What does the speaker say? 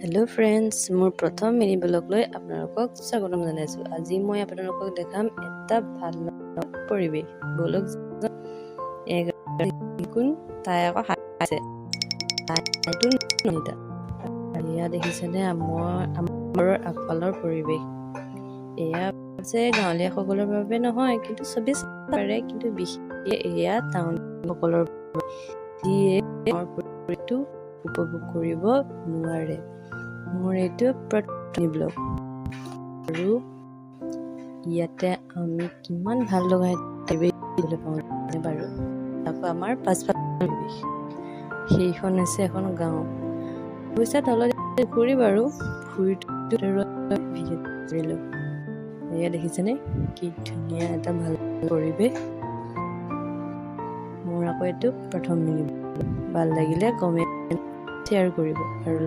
Hello' friends, মোৰ প্ৰথম mini ব্লগলৈ আপোনালোকক স্বাগতম জনাইছোঁ। আজি মই আপোনালোকক দেখাম এটা ভাল লগা পৰিৱেশ। বলক তাই আকৌ হাঁহিছে। এয়া দেখিছেনে আমাৰ আগফালৰ পৰিৱেশ। এয়া হৈছে গাঁৱলীয়াসকলৰ বাবে নহয়, কিন্তু চবেই চাব পাৰে, কিন্তু বিশেষকৈ এয়া টাউনীয়াসকলৰ যিয়ে পৰিৱেশটো উপভোগ কৰিব নোৱাৰে। মোৰ এইটো প্ৰথম ব্লগ আৰু ইয়াতে আমি কিমান ভাল লগা পাওঁ বাৰু। আকৌ আমাৰ পাছফালে পৰিৱেশ, সেইখন হৈছে এখন গাঁও। পইচা তলত ঘূৰি বাৰু ফুৰিলোঁ। এয়া দেখিছেনে কি ধুনীয়া এটা ভাল পৰিৱেশ। মোৰ আকৌ এইটো প্ৰথম মিনি ব্লগ। ভাল লাগিলে কমেণ্ট শ্বেয়াৰ কৰিব আৰু